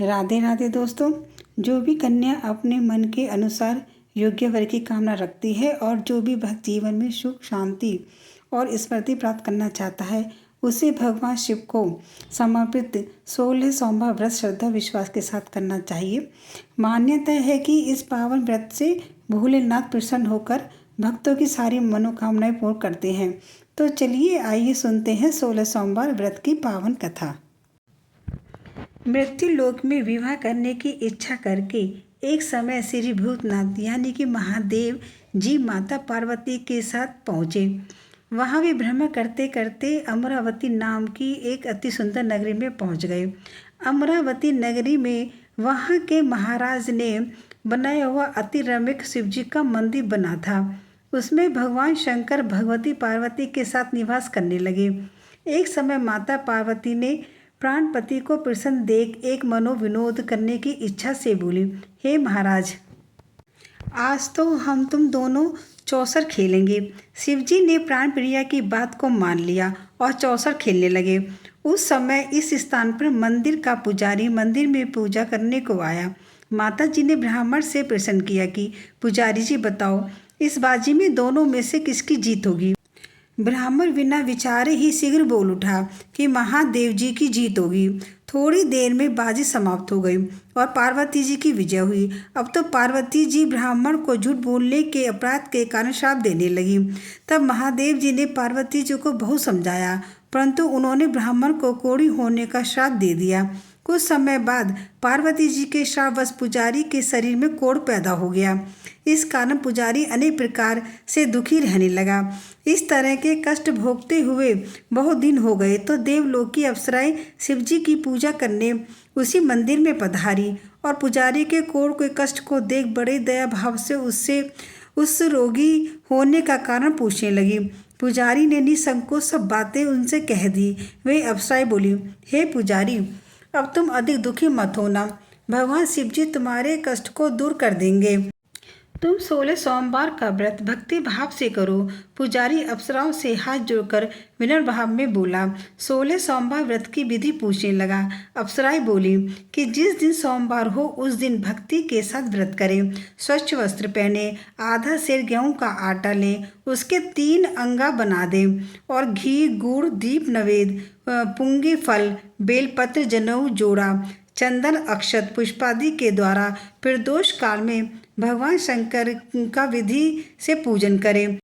राधे राधे दोस्तों। जो भी कन्या अपने मन के अनुसार योग्य वर की कामना रखती है और जो भी भक्त जीवन में सुख शांति और स्मृति प्राप्त करना चाहता है, उसे भगवान शिव को समर्पित 16 सोमवार व्रत श्रद्धा विश्वास के साथ करना चाहिए। मान्यता है कि इस पावन व्रत से भोलेनाथ प्रसन्न होकर भक्तों की सारी मनोकामनाएं पूर्ण करते हैं। तो चलिए आइए सुनते हैं 16 सोमवार व्रत की पावन कथा। मृत्यु लोक में विवाह करने की इच्छा करके एक समय श्री भूतनाथ यानी कि महादेव जी माता पार्वती के साथ पहुँचे। वहाँ भी भ्रमण करते करते अमरावती नाम की एक अति सुंदर नगरी में पहुँच गए। अमरावती नगरी में वहाँ के महाराज ने बनाया हुआ अति रमणीक शिवजी का मंदिर बना था। उसमें भगवान शंकर भगवती पार्वती के साथ निवास करने लगे। एक समय माता पार्वती ने प्राणपति को प्रसन्न देख एक मनोविनोद करने की इच्छा से बोली, हे महाराज, आज तो हम तुम दोनों चौसर खेलेंगे। शिवजी ने प्राणप्रिया की बात को मान लिया और चौसर खेलने लगे। उस समय इस स्थान पर मंदिर का पुजारी मंदिर में पूजा करने को आया। माता जी ने ब्राह्मण से प्रश्न किया कि पुजारी जी बताओ, इस बाजी में दोनों में से किसकी जीत होगी। ब्राह्मण बिना विचारे ही शीघ्र बोल उठा कि महादेव जी की जीत होगी। थोड़ी देर में बाजी समाप्त हो गई और पार्वती जी की विजय हुई। अब तो पार्वती जी ब्राह्मण को झूठ बोलने के अपराध के कारण श्राप देने लगी। तब महादेव जी ने पार्वती जी को बहुत समझाया, परंतु उन्होंने ब्राह्मण को कोढ़ी होने का श्राप दे दिया। कुछ समय बाद पार्वती जी के श्रापवश पुजारी के शरीर में कोढ़ पैदा हो गया। इस कारण पुजारी अनेक प्रकार से दुखी रहने लगा। इस तरह के कष्ट भोगते हुए बहुत दिन हो गए तो देवलोक की अप्सराएं शिवजी की पूजा करने उसी मंदिर में पधारी और पुजारी के कोढ़ के कष्ट को देख बड़े दया भाव से उससे उस रोगी होने का कारण पूछने लगी। पुजारी ने निसंकोच सब बातें उनसे कह दी। वे अप्सराएं बोली, हे पुजारी, अब तुम अधिक दुखी मत होना, भगवान शिवजी तुम्हारे कष्ट को दूर कर देंगे। तुम 16 सोमवार का व्रत भक्ति भाव से करो। पुजारी अप्सराओं से हाथ जोड़कर विनम्र भाव में बोला। 16 सोमवार व्रत की विधि पूछने लगा। अप्सराएं बोली कि जिस दिन सोमवार हो उस दिन भक्ति के साथ व्रत करें। स्वच्छ वस्त्र पहने, आधा सेर गेहूं का आटा लें, उसके 3 अंगा बना दें और घी गुड़ दीप नवेद पुंगी फल बेलपत्र जनेऊ जोड़ा चंदन अक्षत पुष्पादि के द्वारा प्रदोष काल में भगवान शंकर का विधि से पूजन करें।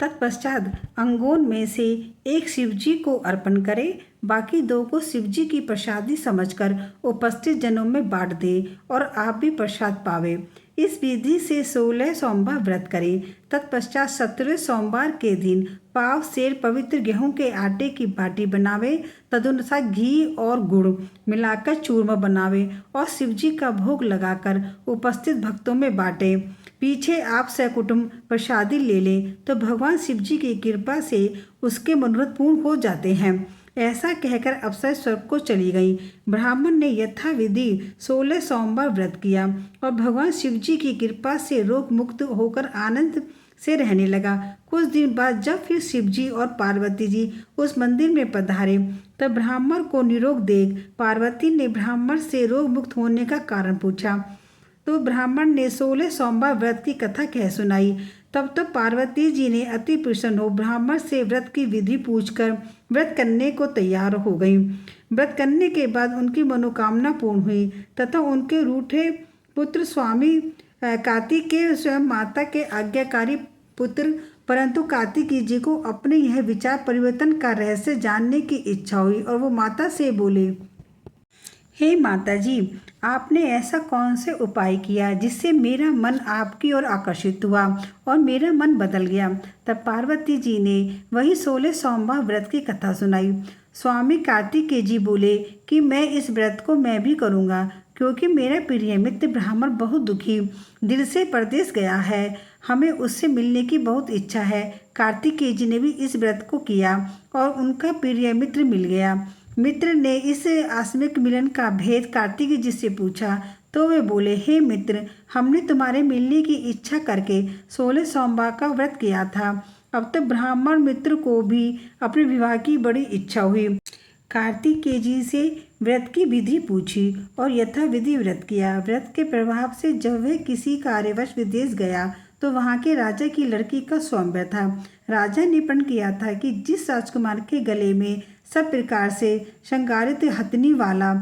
तत्पश्चात अंगों में से एक शिवजी को अर्पण करें, बाकी 2 को शिवजी की प्रसादी समझकर उपस्थित जनों में बांट दें और आप भी प्रसाद पावे। इस विधि से 16 सोमवार व्रत करें। तत्पश्चात 17वें सोमवार के दिन पाव सेर पवित्र गेहूं के आटे की बाटी बनावे, तदनुसार घी और गुड़ मिलाकर चूरमा बनावे और शिवजी का भोग लगाकर उपस्थित भक्तों में बांटे। पीछे आप सकुटुंब प्रसादी ले लें तो भगवान शिवजी की कृपा से उसके मनोरथ पूर्ण हो जाते हैं। ऐसा कहकर अप्सरा स्वर्ग को चली गई। ब्राह्मण ने यथाविधि 16 सोमवार व्रत किया और भगवान शिवजी की कृपा से रोग मुक्त होकर आनंद से रहने लगा। कुछ दिन बाद जब फिर शिवजी और पार्वती जी उस मंदिर में पधारे तब ब्राह्मण को निरोग देख पार्वती ने ब्राह्मण से रोग मुक्त होने का कारण पूछा तो ब्राह्मण ने 16 सोमवार व्रत की कथा कह सुनाई। तब तो पार्वती जी ने अति प्रसन्न हो ब्राह्मण से व्रत की विधि पूछकर व्रत करने को तैयार हो गई। व्रत करने के बाद उनकी मनोकामना पूर्ण हुई तथा उनके रूठे पुत्र स्वामी कार्तिकेय स्वयं माता के आज्ञाकारी पुत्र, परंतु कार्तिकेय जी को अपने यह विचार परिवर्तन का रहस्य जानने की इच्छा हुई और वो माता से बोले, हे माता जी, आपने ऐसा कौन से उपाय किया जिससे मेरा मन आपकी ओर आकर्षित हुआ और मेरा मन बदल गया। तब पार्वती जी ने वही 16 सोमवार व्रत की कथा सुनाई। स्वामी कार्तिकेय जी बोले कि मैं इस व्रत को मैं भी करूँगा, क्योंकि मेरा प्रिय मित्र ब्राह्मण बहुत दुखी दिल से परदेश गया है, हमें उससे मिलने की बहुत इच्छा है। कार्तिकेय जी ने भी इस व्रत को किया और उनका प्रिय मित्र मिल गया। मित्र ने इस आकस्मिक मिलन का भेद कार्तिकेय जी से पूछा तो वे बोले, हे मित्र, हमने तुम्हारे मिलने की इच्छा करके 16 सोमवार का व्रत किया था। अब तक ब्राह्मण मित्र को भी अपने विवाह की बड़ी इच्छा हुई। कार्तिकेय जी से व्रत की विधि पूछी और यथा विधि व्रत किया। व्रत के प्रभाव से जब वह किसी कार्यवश विदेश गया तो वहाँ के राजा की लड़की का स्वयंवर था। राजा ने प्रण किया था कि जिस राजकुमार के गले में सब प्रकार से श्रृंगारित हथनी वाला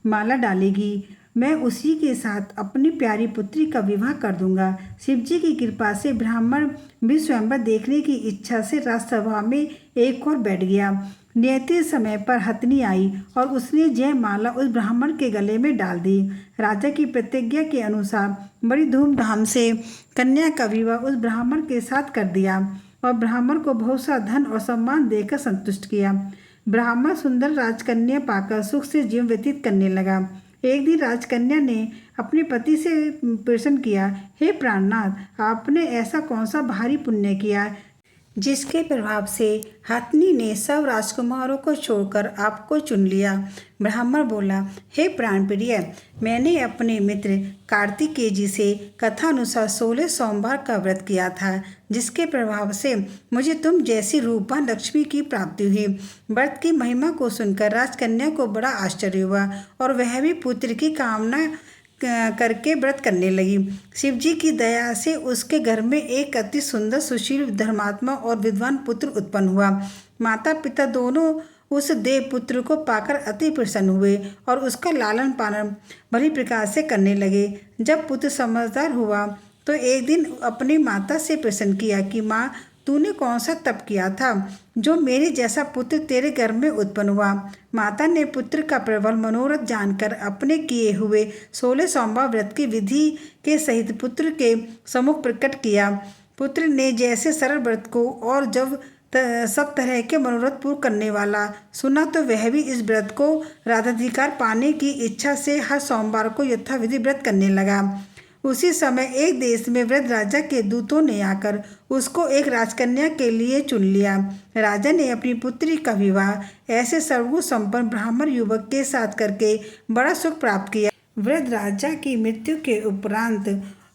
माला डालेगी, मैं उसी के साथ अपनी प्यारी पुत्री का विवाह कर दूंगा। शिवजी की कृपा से ब्राह्मण भी स्वयंवर देखने की इच्छा से राजसभा में एक और बैठ गया। नियत समय पर हथनी आई और उसने जयमाला उस ब्राह्मण के गले में डाल दी। राजा की प्रतिज्ञा के अनुसार बड़ी धूमधाम से कन्या का विवाह उस ब्राह्मण के साथ कर दिया और ब्राह्मण को बहुत सा धन और सम्मान देकर संतुष्ट किया। ब्राह्मण सुंदर राजकन्या पाकर सुख से जीवन व्यतीत करने लगा। एक दिन राजकन्या ने अपने पति से प्रश्न किया, हे प्राणनाथ, आपने ऐसा कौन सा भारी पुण्य किया जिसके प्रभाव से हथनी ने सब राजकुमारों को छोड़कर आपको चुन लिया? ब्राह्मण बोला, हे प्राणप्रिय, मैंने अपने मित्र कार्तिकेय जी से कथानुसार 16 सोमवार का व्रत किया था, जिसके प्रभाव से मुझे तुम जैसी रूपवान लक्ष्मी की प्राप्ति हुई। व्रत की महिमा को सुनकर राजकन्या को बड़ा आश्चर्य हुआ और वह भी पुत्र की कामना करके व्रत करने लगी। शिवजी की दया से उसके घर में एक अति सुंदर, सुशील, धर्मात्मा और विद्वान पुत्र उत्पन्न हुआ। माता पिता दोनों उस देव पुत्र को पाकर अति प्रसन्न हुए और उसका लालन पालन बड़ी प्रकार से करने लगे। जब पुत्र समझदार हुआ तो एक दिन अपनी माता से प्रश्न किया कि माँ, तूने कौन सा तप किया था जो मेरे जैसा पुत्र तेरे गर्भ में उत्पन्न हुआ? माता ने पुत्र का प्रबल मनोरथ जानकर अपने किए हुए 16 सोमवार व्रत की विधि के सहित पुत्र के सम्मुख प्रकट किया। पुत्र ने जैसे सरल व्रत को और जब सब तरह के मनोरथ पूर्ण करने वाला सुना तो वह भी इस व्रत को राधाधिकार पाने की इच्छा से हर सोमवार को यथाविधि व्रत करने लगा। उसी समय एक देश में वृद्ध राजा के दूतों ने आकर उसको एक राजकन्या के लिए चुन लिया। राजा ने अपनी पुत्री का विवाह ऐसे सर्वगुण संपन्न ब्राह्मण युवक के साथ करके बड़ा सुख प्राप्त किया। वृद्ध राजा की मृत्यु के उपरांत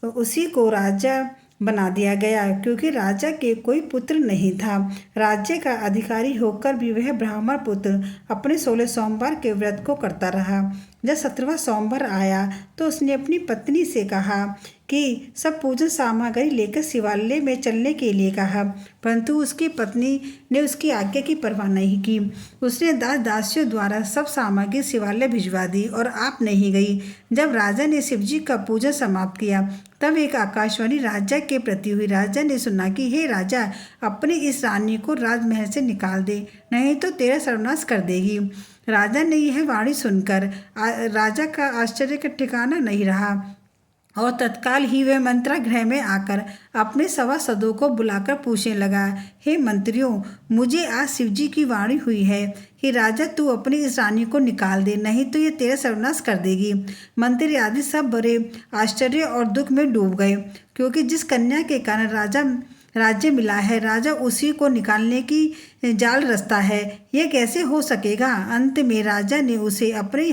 उसी को राजा बना दिया गया, क्योंकि राजा के कोई पुत्र नहीं था। राज्य का अधिकारी होकर भी वह ब्राह्मण पुत्र अपने 16 सोमवार के व्रत को करता रहा। जब 17वां सोमवार आया तो उसने अपनी पत्नी से कहा कि सब पूजन सामग्री लेकर शिवालय में चलने के लिए कहा, परंतु उसकी पत्नी ने उसकी आज्ञा की परवाह नहीं की। उसने दास दासियों द्वारा सब सामग्री शिवालय भिजवा दी और आप नहीं गई। जब राजा ने शिवजी का पूजन समाप्त किया तब एक आकाशवाणी राजा के प्रति हुई। राजा ने सुना कि हे राजा, अपनी इस रानी को राजमहल से निकाल दे, नहीं तो तेरा सर्वनाश कर देगी। राजा ने यह वाणी सुनकर राजा का आश्चर्य का ठिकाना नहीं रहा और तत्काल ही वह मंत्रागृह में आकर अपने सभासदों को बुलाकर पूछने लगा, हे मंत्रियों, मुझे आज शिवजी की वाणी हुई है कि राजा तू अपनी इस रानी को निकाल दे, नहीं तो ये तेरा सर्वनाश कर देगी। मंत्री आदि सब बड़े आश्चर्य और दुख में डूब गए, क्योंकि जिस कन्या के कारण राज्य मिला है, राजा उसी को निकालने की जाल रचता है, यह कैसे हो सकेगा? अंत में राजा ने उसे अपने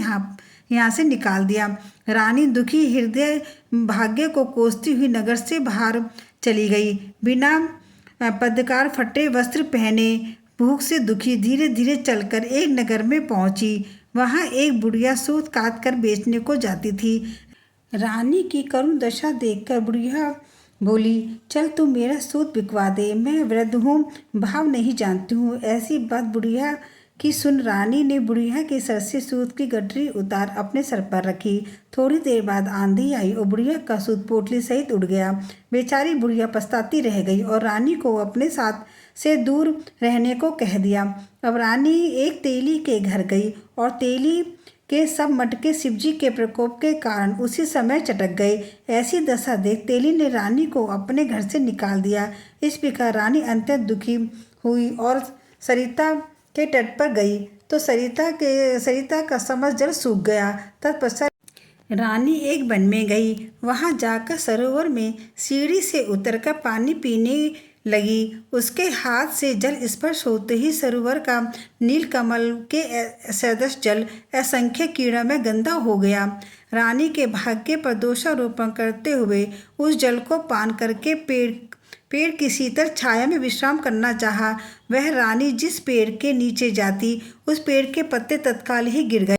यहाँ से निकाल दिया। रानी दुखी हृदय भाग्य को कोसती हुई नगर से बाहर चली गई। बिना पदकार फटे वस्त्र पहने, भूख से दुखी, धीरे धीरे चलकर एक नगर में पहुंची। वहां एक बुढ़िया सूत काट कर बेचने को जाती थी। रानी की करुण दशा देखकर बुढ़िया बोली, चल तू मेरा सूत बिकवा दे, मैं वृद्ध हूँ, भाव नहीं जानती हूँ। ऐसी बात बुढ़िया की सुन रानी ने बुढ़िया के सर से सूत की गठरी उतार अपने सर पर रखी। थोड़ी देर बाद आंधी आई और बुढ़िया का सूत पोटली सहित उड़ गया। बेचारी बुढ़िया पछताती रह गई और रानी को अपने साथ से दूर रहने को कह दिया। अब रानी एक तेली के घर गई और तेली के सब मटके शिवजी के प्रकोप के कारण उसी समय चटक गए। ऐसी दशा देख तेली ने रानी को अपने घर से निकाल दिया। इस प्रकार रानी अत्यंत दुखी हुई और सरिता के तट पर गई तो सरिता का समस्त जल सूख गया। तत्पश्चात रानी एक वन में गई। वहां जाकर सरोवर में सीढ़ी से उतरकर पानी पीने लगी। उसके हाथ से जल स्पर्श होते ही सरोवर का नीलकमल के सदृश जल असंख्य कीड़ा में गंदा हो गया। रानी के भाग्य पर दोषारोपण करते हुए उस जल को पान करके पेड़ की शीतल छाया में विश्राम करना चाहा। वह रानी जिस पेड़ के नीचे जाती, उस पेड़ के पत्ते तत्काल ही गिर गए।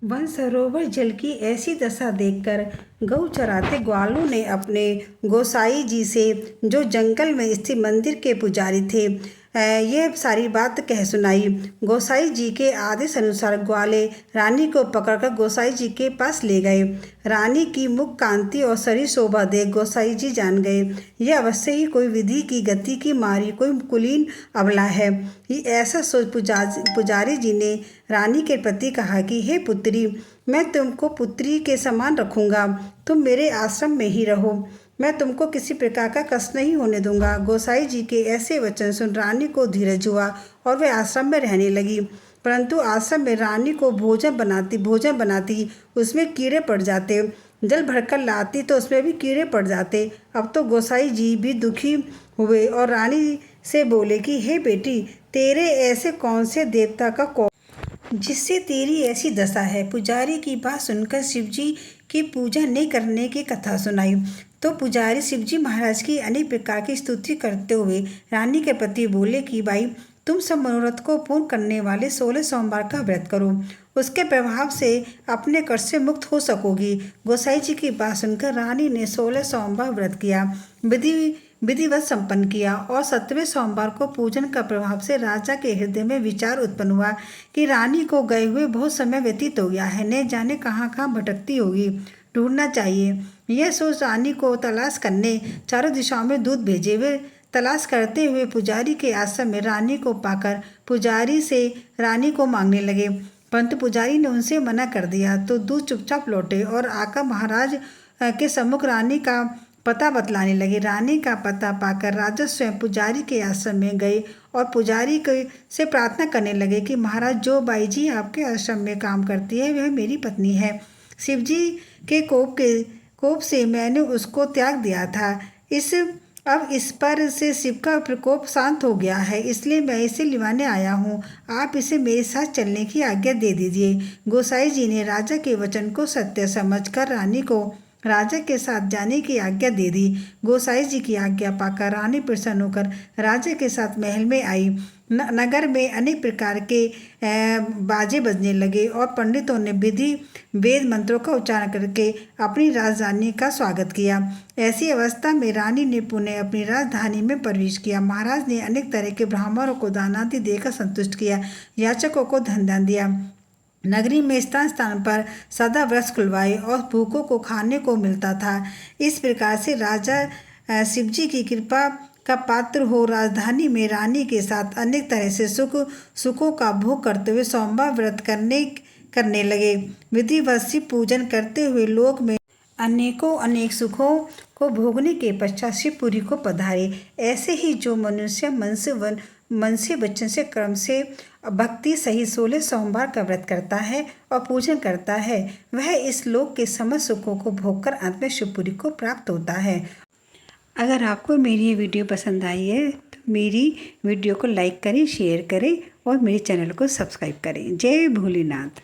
वन सरोवर जल की ऐसी दशा देखकर गऊ चराते ग्वालों ने अपने गोसाई जी से, जो जंगल में स्थित मंदिर के पुजारी थे, ये सारी बात कह सुनाई। गोसाई जी के आदेश अनुसार ग्वाले रानी को पकड़कर गोसाई जी के पास ले गए। रानी की मुख कांति और शरीर शोभा देख गोसाई जी जान गए, यह अवश्य ही कोई विधि की गति की मारी कोई कुलीन अबला है। ये ऐसा सोच पुजारी जी ने रानी के प्रति कहा कि हे पुत्री, मैं तुमको पुत्री के समान रखूंगा, तुम मेरे आश्रम में ही रहो, मैं तुमको किसी प्रकार का कष्ट नहीं होने दूंगा। गोसाई जी के ऐसे वचन सुन रानी को धीरज हुआ और वह आश्रम में रहने लगी। परंतु आश्रम में रानी को भोजन बनाती उसमें कीड़े पड़ जाते, जल भरकर लाती तो उसमें भी कीड़े पड़ जाते। अब तो गोसाई जी भी दुखी हुए और रानी से बोले कि हे बेटी, तेरे ऐसे कौन से देवता का कोप जिससे तेरी ऐसी दशा है। पुजारी की बात सुनकर शिवजी की पूजा नहीं करने की कथा सुनाई तो पुजारी शिवजी महाराज की अनेक प्रकार की स्तुति करते हुए रानी के प्रति बोले कि भाई, तुम सब मनोरथ को पूर्ण करने वाले 16 सोमवार का व्रत करो, उसके प्रभाव से अपने कष्ट से मुक्त हो सकोगी। गोसाई जी की बात सुनकर रानी ने 16 सोमवार व्रत किया, विधिवत संपन्न किया और 7वें सोमवार को पूजन का प्रभाव से राजा के हृदय में विचार उत्पन्न हुआ कि रानी को गए हुए बहुत समय व्यतीत हो गया है, न जाने कहाँ कहाँ भटकती होगी, ढूंढना चाहिए। यह सोच रानी को तलाश करने चारों दिशाओं में दूत भेजे। वे तलाश करते हुए पुजारी के आश्रम में रानी को पाकर पुजारी से रानी को मांगने लगे, परंतु पुजारी ने उनसे मना कर दिया। तो दूत चुपचाप लौटे और आकर महाराज के सम्मुख रानी का पता बतलाने लगे। रानी का पता पाकर राजा स्वयं पुजारी के आश्रम में गए और पुजारी से प्रार्थना करने लगे कि महाराज, जो बाई जी आपके आश्रम में काम करती है वह मेरी पत्नी है। शिवजी के कोप से मैंने उसको त्याग दिया था। अब इस पर से शिव का प्रकोप शांत हो गया है, इसलिए मैं इसे लिवाने आया हूँ। आप इसे मेरे साथ चलने की आज्ञा दे दीजिए। गोसाई जी ने राजा के वचन को सत्य समझकर रानी को राजा के साथ जाने की आज्ञा दे दी। गोसाई जी की आज्ञा पाकर रानी प्रसन्न होकर राजा के साथ महल में आई। नगर में अनेक प्रकार के बाजे बजने लगे और पंडितों ने विधि वेद मंत्रों का उच्चारण करके अपनी राजधानी का स्वागत किया। ऐसी अवस्था में रानी ने पुनः अपनी राजधानी में प्रवेश किया। महाराज ने अनेक तरह के ब्राह्मणों को दानादि देकर संतुष्ट किया, याचकों को धन दान दिया। नगरी में स्थान स्थान पर सदा वृक्ष खुलवाए और भूखों को खाने को मिलता था। इस प्रकार से राजा शिवजी की कृपा का पात्र हो राजधानी में रानी के साथ अनेक तरह से सुखों का भोग करते हुए सोमवार व्रत करने लगे। विधिवत शिव पूजन करते हुए लोक में अनेक सुखों को भोगने के पश्चात शिवपुरी को पधारे। ऐसे ही जो मनुष्य मन से वचन से क्रम से भक्ति सहित 16 सोमवार का व्रत करता है और पूजन करता है, वह इस लोक के समस्त सुखों को भोगकर अंत में शिवपुरी को प्राप्त होता है। अगर आपको मेरी ये वीडियो पसंद आई है तो मेरी वीडियो को लाइक करें, शेयर करें और मेरे चैनल को सब्सक्राइब करें। जय भोलेनाथ।